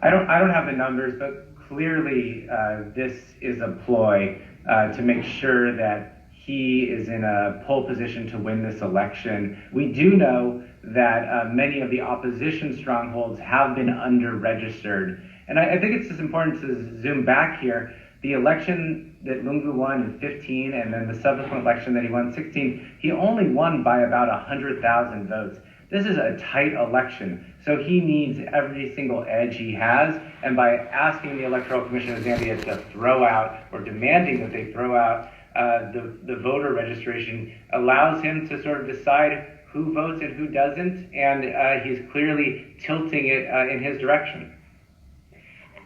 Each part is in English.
I don't have the numbers, but clearly this is a ploy to make sure that he is in a pole position to win this election. We do know that many of the opposition strongholds have been under-registered. And I think it's just important to zoom back here. The election that Lungu won in 15 and then the subsequent election that he won in 16, he only won by about 100,000 votes. This is a tight election, so he needs every single edge he has, and by asking the Electoral Commission of Zambia to throw out, or demanding that they throw out the voter registration, allows him to sort of decide who votes and who doesn't, and he's clearly tilting it in his direction.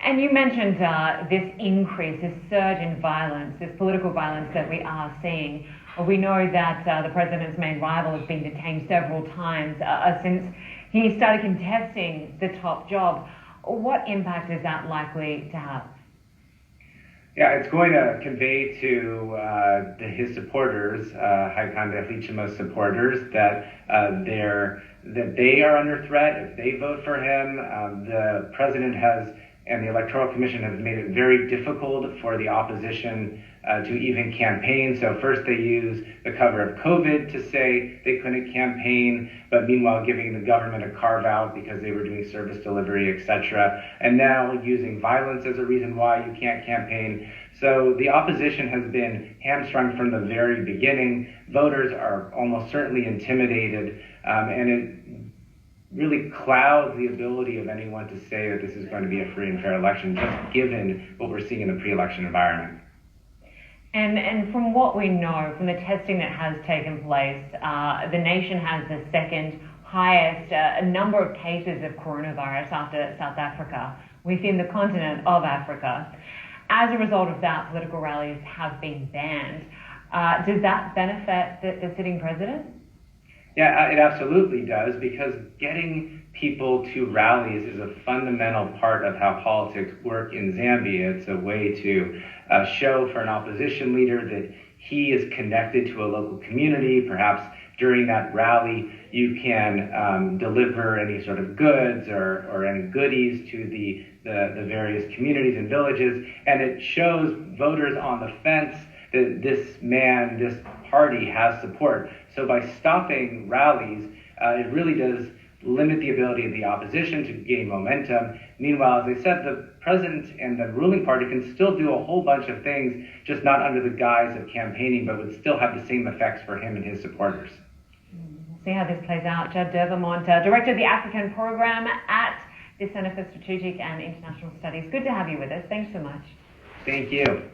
And you mentioned this increase, this surge in violence, this political violence that we are seeing. We know that the president's main rival has been detained several times since he started contesting the top job. What impact is that likely to have? Yeah, it's going to convey to his supporters, Haikanda Hichima's supporters, that they are under threat if they vote for him. The president and the Electoral Commission has made it very difficult for the opposition to even campaign. So first they use the cover of COVID to say they couldn't campaign, but meanwhile giving the government a carve out because they were doing service delivery, etc. And now using violence as a reason why you can't campaign. So the opposition has been hamstrung from the very beginning. Voters are almost certainly intimidated, and it really clouds the ability of anyone to say that this is going to be a free and fair election, just given what we're seeing in the pre-election environment. And from what we know, from the testing that has taken place, the nation has the second highest number of cases of coronavirus after South Africa within the continent of Africa. As a result of that, political rallies have been banned. Does that benefit the sitting president? Yeah, it absolutely does, because getting people to rallies is a fundamental part of how politics work in Zambia. It's a way to show for an opposition leader that he is connected to a local community. Perhaps during that rally, you can deliver any sort of goods or any goodies to the various communities and villages, and it shows voters on the fence that this party has support. So by stopping rallies, it really does limit the ability of the opposition to gain momentum. Meanwhile, as I said, the president and the ruling party can still do a whole bunch of things, just not under the guise of campaigning, but would still have the same effects for him and his supporters. We'll see how this plays out. Judd Dervermont, Director of the African Program at the Center for Strategic and International Studies. Good to have you with us. Thanks so much. Thank you.